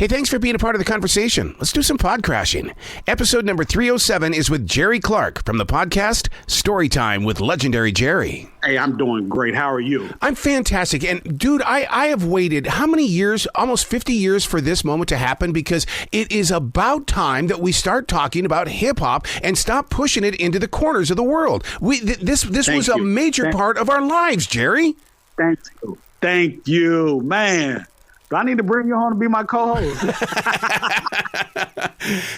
Hey, thanks for being a part of the conversation. Let's do some pod crashing. Episode number 307 is with Jerry Clark from the podcast Storytime with legendary Jerry. Hey, I'm doing great. How are you? I'm fantastic. And dude, I have waited how many years, almost 50 years for this moment to happen, because it is about time that we start talking about hip hop and stop pushing it into the corners of the world. This was a major part of our lives, Jerry. Thank you, man. Do I need to bring you home to be my co-host?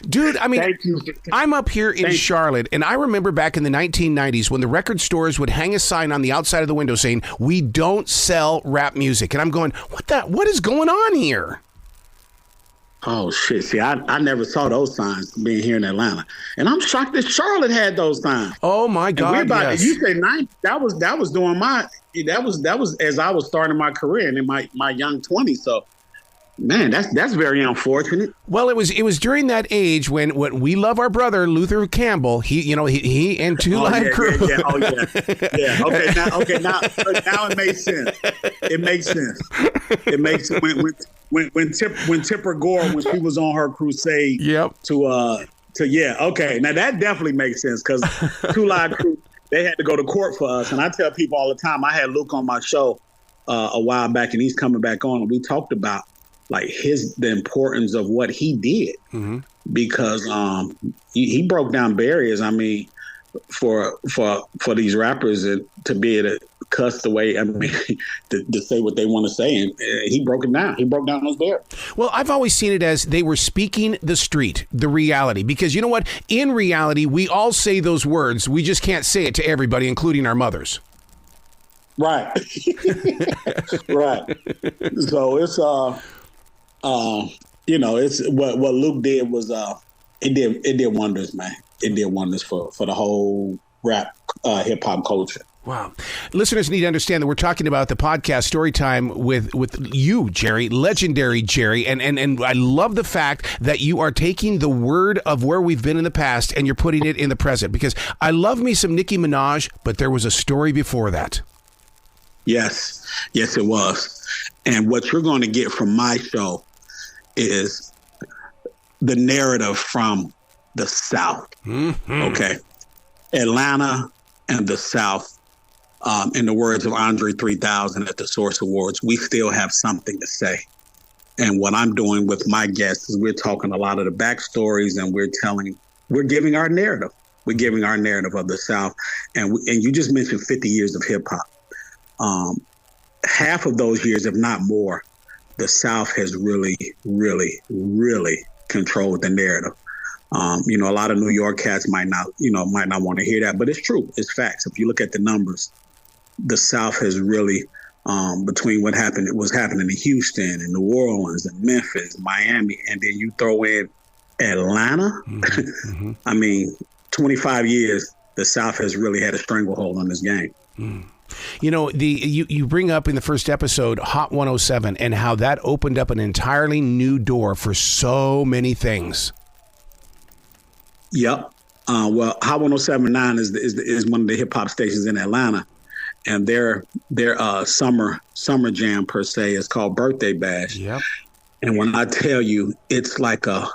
Dude, I mean, I'm up here in Charlotte, and I remember back in the 1990s when the record stores would hang a sign on the outside of the window saying, "We don't sell rap music." And I'm going, what is going on here? Oh, shit. See, I never saw those signs being here in Atlanta. And I'm shocked that Charlotte had those signs. Oh, my God, yes. You say 90, that was during that was as I was starting my career and in my young 20s. So, man, that's very unfortunate. Well, it was during that age when we love our brother Luther Campbell. He and Two Live Crew. Yeah. Okay, now it makes sense. It makes sense when Tipper Gore, when she was on her crusade. Yep. Okay. Now that definitely makes sense, because Two Live Crew, they had to go to court for us. And I tell people all the time, I had Luke on my show a while back, and he's coming back on, and we talked about like the importance of what he did, because he broke down barriers. I mean, for these rappers to be able to cuss the way, I mean, to say what they want to say, and he broke it down. He broke down those barriers. Well, I've always seen it as they were speaking the street, the reality, because you know what? In reality, we all say those words. We just can't say it to everybody, including our mothers. Right. Right. So it's it's what Luke did was it did wonders, man. It did wonders for the whole rap hip hop culture. Wow. Listeners need to understand that we're talking about the podcast Storytime with you, Jerry, legendary Jerry. And I love the fact that you are taking the word of where we've been in the past and you're putting it in the present, because I love me some Nicki Minaj, but there was a story before that. Yes, it was. And what you're going to get from my show is the narrative from the South. Mm-hmm. Okay. Atlanta and the South. In the words of Andre 3000 at the Source Awards, we still have something to say. And what I'm doing with my guests is we're talking a lot of the backstories, and we're giving our narrative. We're giving our narrative of the South. And you just mentioned 50 years of hip hop. Half of those years, if not more, the South has really, really, really controlled the narrative. A lot of New York cats might not want to hear that, but it's true. It's facts. If you look at the numbers, the South has really, between what was happening in Houston and New Orleans and Memphis, Miami, and then you throw in Atlanta. Mm-hmm. I mean, 25 years, the South has really had a stranglehold on this game. Mm. You know, you bring up in the first episode Hot 107 and how that opened up an entirely new door for so many things. Yep. Well, Hot 107.9 is one of the hip hop stations in Atlanta, and their summer jam per se is called Birthday Bash. Yep. And when I tell you, it's like a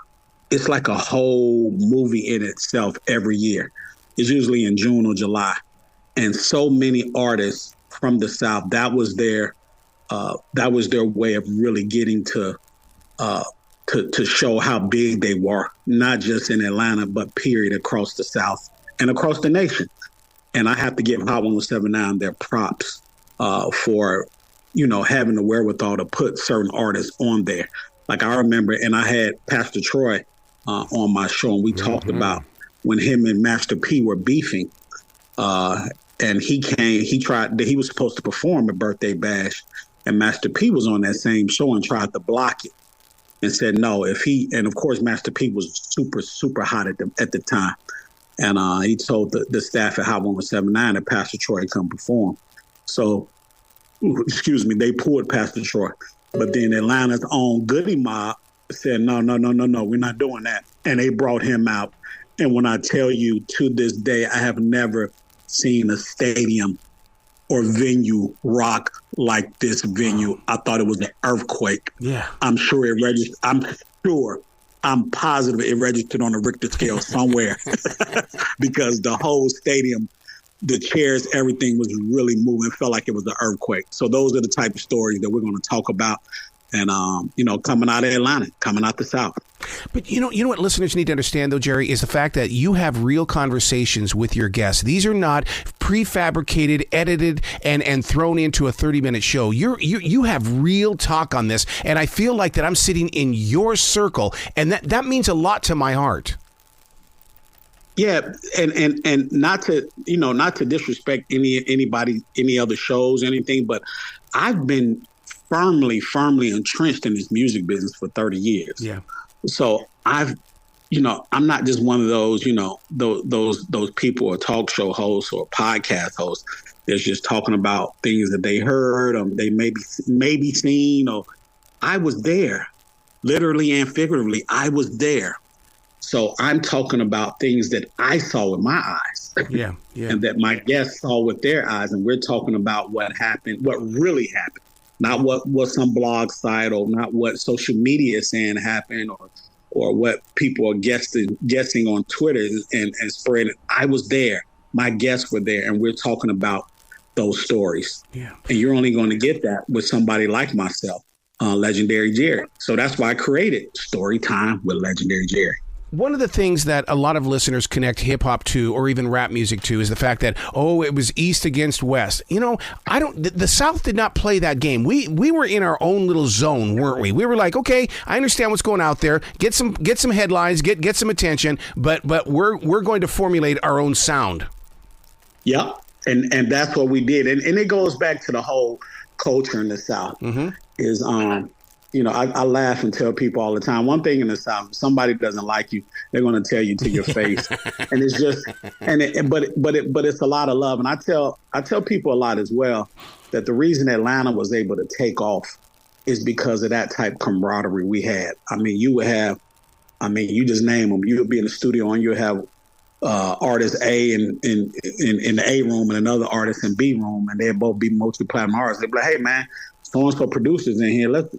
whole movie in itself every year. It's usually in June or July, and so many artists from the South, that was their way of really getting to show how big they were, not just in Atlanta, but period across the South and across the nation. And I have to give Hot 107.9 their props for, having the wherewithal to put certain artists on there. Like I remember, and I had Pastor Troy on my show, and we talked about when him and Master P were beefing. And he was supposed to perform at Birthday Bash, and Master P was on that same show and tried to block it. And said no, and of course Master P was super, super hot at the time. And he told the staff at Hot 107.9 that Pastor Troy come perform. So, they pulled Pastor Troy. But then Atlanta's own Goody Mob said, no, we're not doing that. And they brought him out. And when I tell you, to this day, I have never seen a stadium or venue rock like this venue. I thought it was an earthquake. Yeah. I'm sure it registered. I'm positive it registered on the Richter scale somewhere because the whole stadium, the chairs, everything was really moving. It felt like it was an earthquake. So those are the type of stories that we're going to talk about. And, coming out of Atlanta, coming out the South. But you know what listeners need to understand, though, Jerry, is the fact that you have real conversations with your guests. These are not prefabricated, edited, and thrown into a 30-minute show. You have real talk on this, and I feel like that I'm sitting in your circle, and that means a lot to my heart. Yeah, and not to disrespect anybody, any other shows, anything, but I've been firmly entrenched in this music business for 30 years. Yeah. So I'm not just one of those, those people or talk show hosts or podcast hosts that's just talking about things that they heard or they maybe seen. Or I was there, literally and figuratively. I was there. So I'm talking about things that I saw with my eyes. Yeah. And that my guests saw with their eyes. And we're talking about what happened, what really happened. Not what some blog site or not what social media is saying happened or what people are guessing on Twitter and spreading. I was there. My guests were there. And we're talking about those stories. Yeah. And you're only going to get that with somebody like myself, Legendary Jerry. So that's why I created Storytime with Legendary Jerry. One of the things that a lot of listeners connect hip-hop to or even rap music to is the fact that, it was East against West. The South did not play that game. We were in our own little zone, weren't we? We were like, okay, I understand what's going out there. Get some headlines, get some attention, but we're going to formulate our own sound. Yeah, and that's what we did. And it goes back to the whole culture in the South. Mm-hmm. Is I laugh and tell people all the time, one thing in the South, if somebody doesn't like you, they're going to tell you to your face. And it's just, but it's a lot of love. And I tell people a lot as well that the reason Atlanta was able to take off is because of that type of camaraderie we had. I mean, you just name them. You would be in the studio and you would have artist A in the A room and another artist in B room, and they'd both be multi-platinum artists. They'd be like, hey, man, so-and-so producers in here, let's,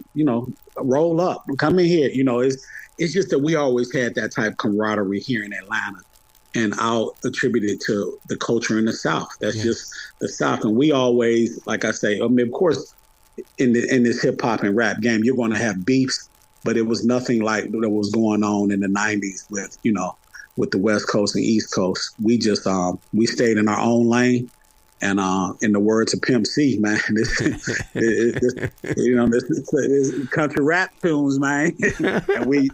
roll up, come in here. It's just that we always had that type of camaraderie here in Atlanta. And I'll attribute it to the culture in the South. That's just the South. And we always, like I say, of course, in this hip-hop and rap game, you're going to have beefs, but it was nothing like what was going on in the 90s with the West Coast and East Coast. We just, we stayed in our own lane. And in the words of Pimp C, man, this country rap tunes, man, and we've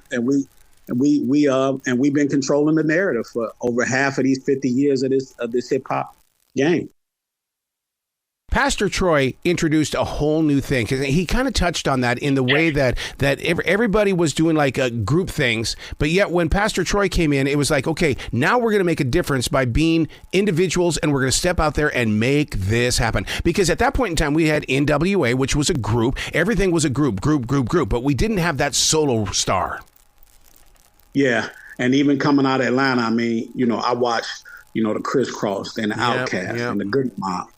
been controlling the narrative for over half of these 50 years of this hip hop game. Pastor Troy introduced a whole new thing because he kind of touched on that in the way that everybody was doing like group things. But yet when Pastor Troy came in, it was like, okay, now we're going to make a difference by being individuals and we're going to step out there and make this happen. Because at that point in time, we had NWA, which was a group. Everything was a group. But we didn't have that solo star. Yeah. And even coming out of Atlanta, I watched, the Crisscross and the Outkast and the Good Mob.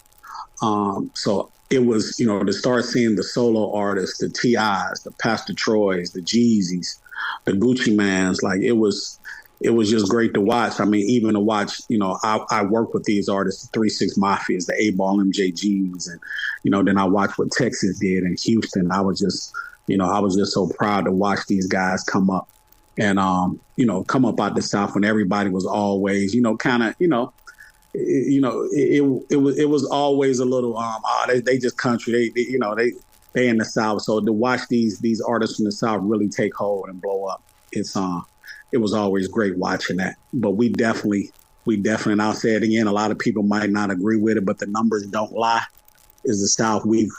So it was, to start seeing the solo artists, the T.I.s, the Pastor Troys, the Jeezys, the Gucci Mans, like it was just great to watch. Even to watch, I work with these artists, the 3-6 Mafias, the 8-Ball MJGs, and, then I watched what Texas did in Houston. I was just so proud to watch these guys come up and, come up out the South when everybody was always, it was always a little they just country they in the South, so to watch these artists from the South really take hold and blow up, it was always great watching that. But we definitely, and I'll say it again, a lot of people might not agree with it, but the numbers don't lie, is the South. We've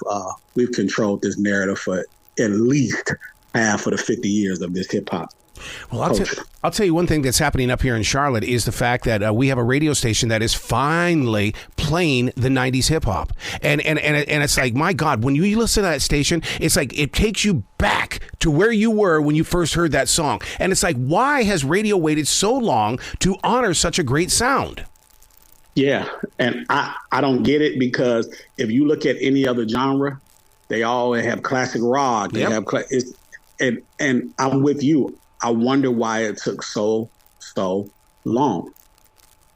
controlled this narrative for at least half of the 50 years of this hip hop. Well, I'll tell you one thing that's happening up here in Charlotte is the fact that we have a radio station that is finally playing the 90s hip hop. And it's like, my God, when you listen to that station, it's like it takes you back to where you were when you first heard that song. And it's like, why has radio waited so long to honor such a great sound? Yeah, and I don't get it because if you look at any other genre, they all have classic rock. They have and I'm with you. I wonder why it took so long.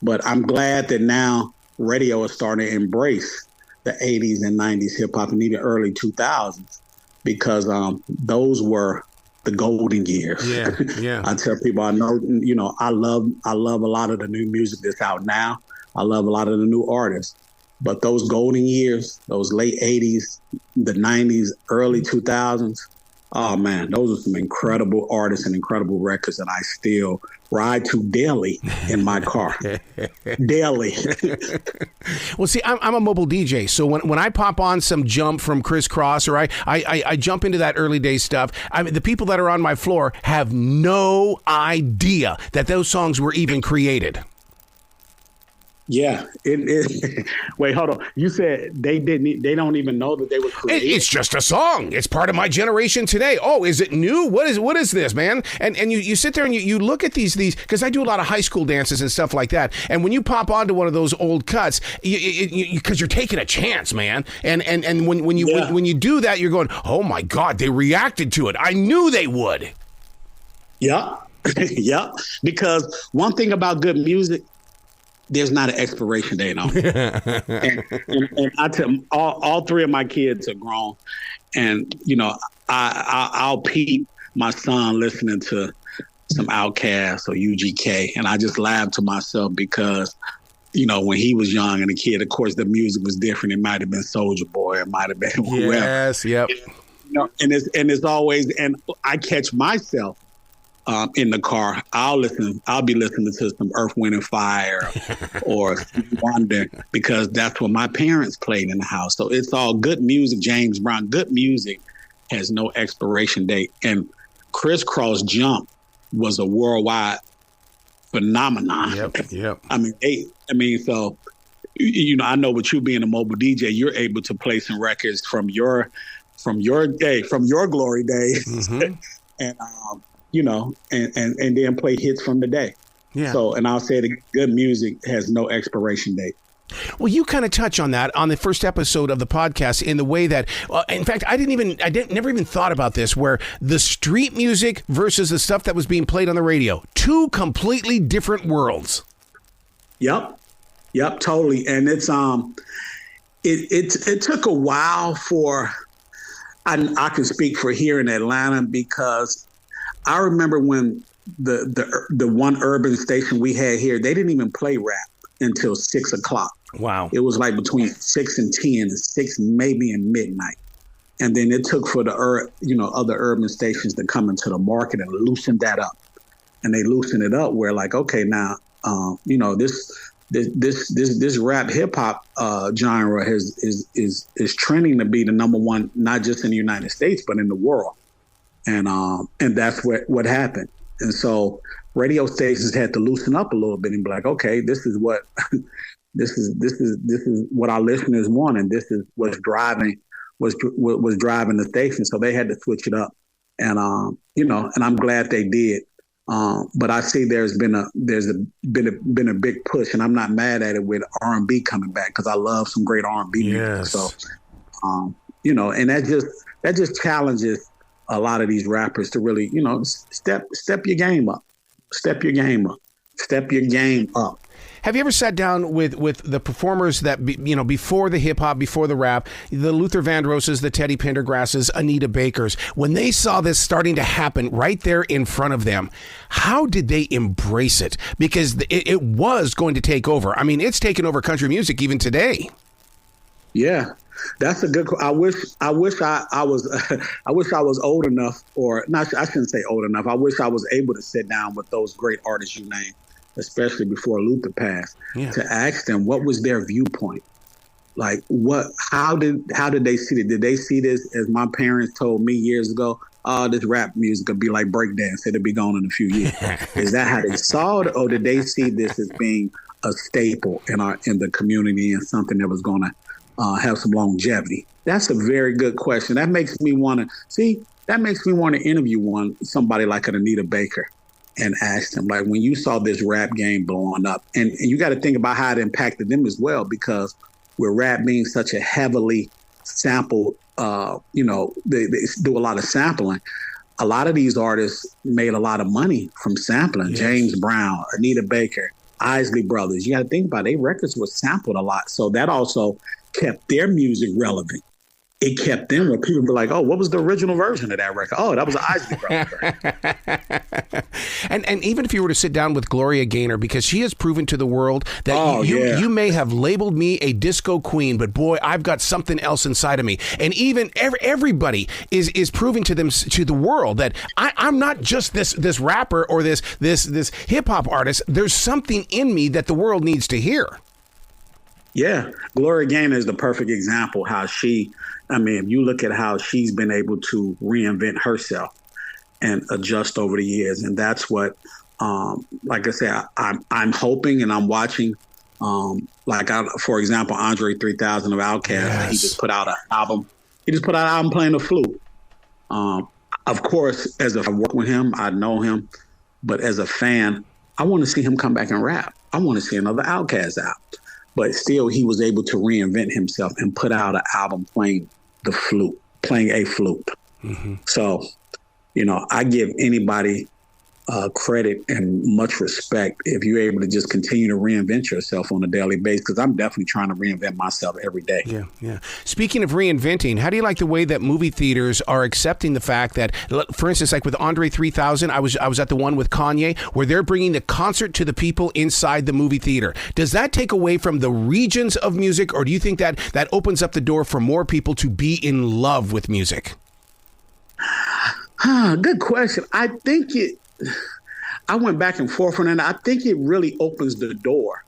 But I'm glad that now radio is starting to embrace the 80s and 90s hip hop and even early 2000s because those were the golden years. Yeah, yeah. I tell people I know, I love a lot of the new music that's out now. I love a lot of the new artists. But those golden years, those late 80s, the 90s, early 2000s, oh, man, those are some incredible artists and incredible records that I still ride to daily in my car. Daily. Well, see, I'm a mobile DJ, so when I pop on some Jump from Criss Cross or I jump into that early day stuff, the people that are on my floor have no idea that those songs were even created. Yeah, wait, hold on. You said they don't even know that they were created. It's just a song. It's part of my generation today. Oh, is it new? What is this, man? And you sit there and you look at these because I do a lot of high school dances and stuff like that. And when you pop onto one of those old cuts, because you're taking a chance, man. And when you do that, you're going, oh my God, they reacted to it. I knew they would. Yeah, yeah. Because one thing about good music, there's not an expiration date on it. and I tell them, all three of my kids are grown. And, I'll peep my son listening to some Outkast or UGK. And I just laugh to myself because, when he was young and a kid, of course, the music was different. It might have been Soulja Boy. It might have been whoever. Yes, yep. And it's always, and I catch myself in the car, I'll be listening to some Earth, Wind and Fire or Wonder because that's what my parents played in the house. So it's all good music, James Brown. Good music has no expiration date. And Criss Cross Jump was a worldwide phenomenon. Yep. So I know with you being a mobile DJ, you're able to play some records from your glory days. Mm-hmm. and then play hits from the day. Yeah. So, and I'll say that good music has no expiration date. Well, you kind of touch on that on the first episode of the podcast in the way that, in fact, I never even thought about this, where the street music versus the stuff that was being played on the radio, two completely different worlds. Yep, totally. And it's it took a while for I can speak for here in Atlanta because I remember when the one urban station we had here, they didn't even play rap until 6 o'clock. Wow. It was like between 6 and 10, and 6 maybe in midnight. And then it took for the other urban stations to come into the market and loosen that up. And they loosened it up where like, okay, now this rap hip hop genre is trending to be the number one, not just in the United States, but in the world. And that's what happened. And so radio stations had to loosen up a little bit and be like, okay, this is what what our listeners want, and this is what's driving the station. So they had to switch it up, and and I'm glad they did. But I see there's been a big push, and I'm not mad at it with R&B coming back because I love some great R&B music. So, and that just challenges a lot of these rappers to really, step your game up. Step your game up. Have you ever sat down with the performers that, before the hip hop, before the rap, the Luther Vandrosses, the Teddy Pendergrasses, Anita Bakers, when they saw this starting to happen right there in front of them, how did they embrace it? Because it was going to take over. I mean, it's taken over country music even today. Yeah. That's a good. I wish I was old enough, or not. I shouldn't say old enough. I wish I was able to sit down with those great artists you named, especially before Luther passed, to ask them what was their viewpoint. Like how did they see it? Did they see this as my parents told me years ago? Oh, this rap music could be like breakdance. It'll be gone in a few years. Is that how they saw it, or did they see this as being a staple in the community and something that was going to have some longevity? That's a very good question. That makes me want to interview somebody like an Anita Baker, and asked him, like, when you saw this rap game blowing up, and you got to think about how it impacted them as well, because with rap being such a heavily sampled, they do a lot of sampling. A lot of these artists made a lot of money from sampling. Yes. James Brown, Anita Baker, Isley Brothers. You got to think about it. Their records were sampled a lot. So that also kept their music relevant. It kept them where people were like, oh, what was the original version of that record? Oh, that was an Isley Brothers. And even if you were to sit down with Gloria Gaynor, because she has proven to the world that you may have labeled me a disco queen, but boy, I've got something else inside of me. And even everybody is proving to the world that I'm not just this rapper or this hip hop artist. There's something in me that the world needs to hear. Yeah, Gloria Gaynor is the perfect example how if you look at how she's been able to reinvent herself and adjust over the years. And that's what, like I said, I'm hoping and I'm watching, for example, Andre 3000 of Outkast, yes. He just put out an album. He just put out an album playing the flute. Of course, I work with him, I know him, but as a fan, I want to see him come back and rap. I want to see another Outkast out. But still, he was able to reinvent himself and put out an album playing a flute. Mm-hmm. So, I give anybody credit and much respect if you're able to just continue to reinvent yourself on a daily basis, because I'm definitely trying to reinvent myself every day. Yeah. Speaking of reinventing, how do you like the way that movie theaters are accepting the fact that, for instance, like with Andre 3000, I was at the one with Kanye, where they're bringing the concert to the people inside the movie theater. Does that take away from the regions of music, or do you think that opens up the door for more people to be in love with music? Good question. I went back and forth on that. I think it really opens the door.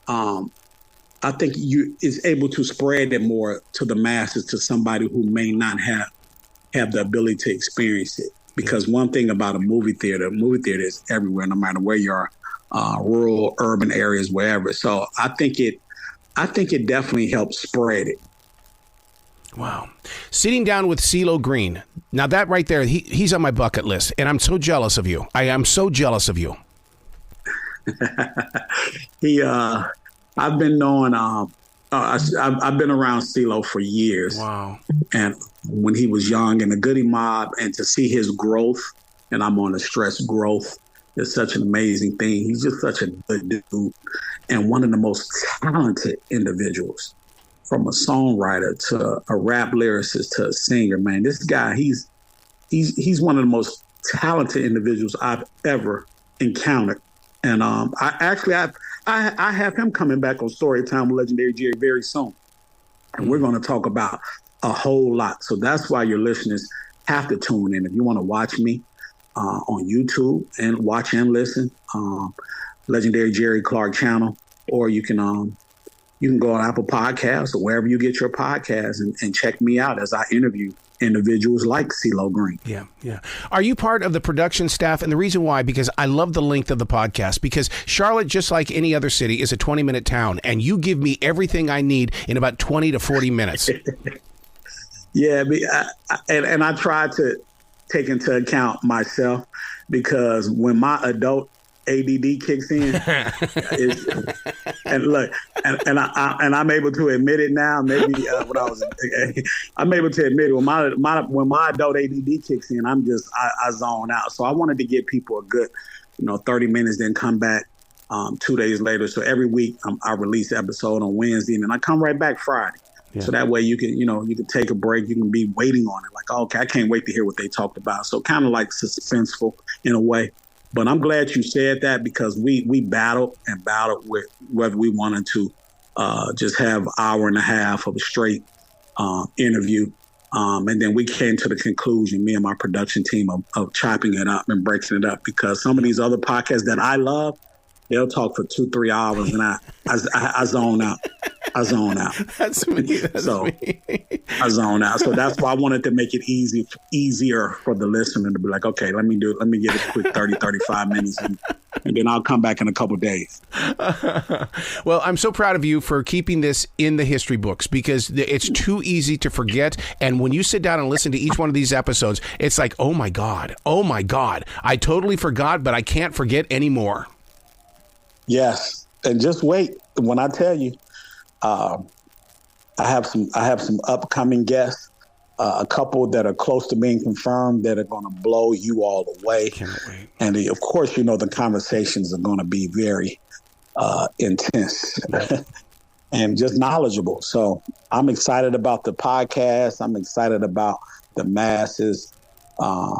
I think is able to spread it more to the masses, to somebody who may not have the ability to experience it. Because one thing about a movie theater is everywhere, no matter where you are, rural, urban areas, wherever. So I think it definitely helps spread it. Wow. Sitting down with CeeLo Green. Now that right there, he's on my bucket list, and I'm so jealous of you. I am so jealous of you. I've been knowing, I've been around CeeLo for years. Wow. And when he was young in the Goody Mob, and to see his growth, and I'm on the stress growth, is such an amazing thing. He's just such a good dude and one of the most talented individuals. From a songwriter to a rap lyricist to a singer, man, this guy, he's one of the most talented individuals I've ever encountered. And I have him coming back on Storytime with Legendary Jerry very soon. And we're going to talk about a whole lot. So that's why your listeners have to tune in. If you want to watch me on YouTube and watch and listen, Legendary Jerry Clark channel, or you can go on Apple Podcasts or wherever you get your podcasts and check me out as I interview individuals like CeeLo Green. Yeah. Are you part of the production staff? And the reason why, because I love the length of the podcast, because Charlotte, just like any other city, is a 20-minute town, and you give me everything I need in about 20 to 40 minutes. Yeah, and I try to take into account myself, because when my adult ADD kicks in, and look, and I'm able to admit it now. Maybe I'm able to admit it when my adult ADD kicks in. I zone out. So I wanted to give people a good, 30 minutes, then come back 2 days later. So every week I release an episode on Wednesday, and then I come right back Friday. Yeah. So that way you can take a break. You can be waiting on it. Like, oh, okay, I can't wait to hear what they talked about. So kind of like suspenseful in a way. But I'm glad you said that, because we battled with whether we wanted to just have an hour and a half of a straight interview. And then we came to the conclusion, me and my production team, of chopping it up and breaking it up, because some of these other podcasts that I love, they'll talk for 2-3 hours, and I zone out. That's me. I zone out. So that's why I wanted to make it easier for the listener to be like, okay, let me get a quick 30, 35 minutes and then I'll come back in a couple of days. Well, I'm so proud of you for keeping this in the history books because it's too easy to forget. And when you sit down and listen to each one of these episodes, it's like, oh my God, I totally forgot, but I can't forget anymore. Yes, and just wait when I tell you, I have some upcoming guests. A couple that are close to being confirmed that are going to blow you all away. Can't wait. And of course, the conversations are going to be very intense and just knowledgeable. So I'm excited about the podcast. I'm excited about the masses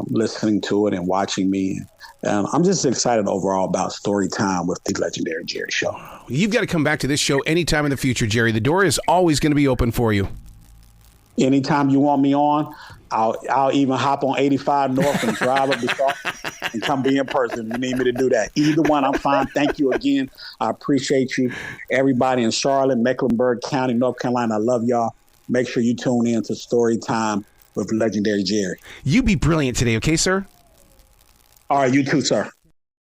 listening to it and watching me. I'm just excited overall about Storytime with the Legendary Jerry Show. You've got to come back to this show anytime in the future, Jerry. The door is always going to be open for you. Anytime you want me on, I'll even hop on 85 North and drive up the Charlotte and come be in person if you need me to do that. Either one, I'm fine. Thank you again. I appreciate you. Everybody in Charlotte, Mecklenburg County, North Carolina, I love y'all. Make sure you tune in to Storytime with Legendary Jerry. You be brilliant today, okay, sir? All right, you too, sir.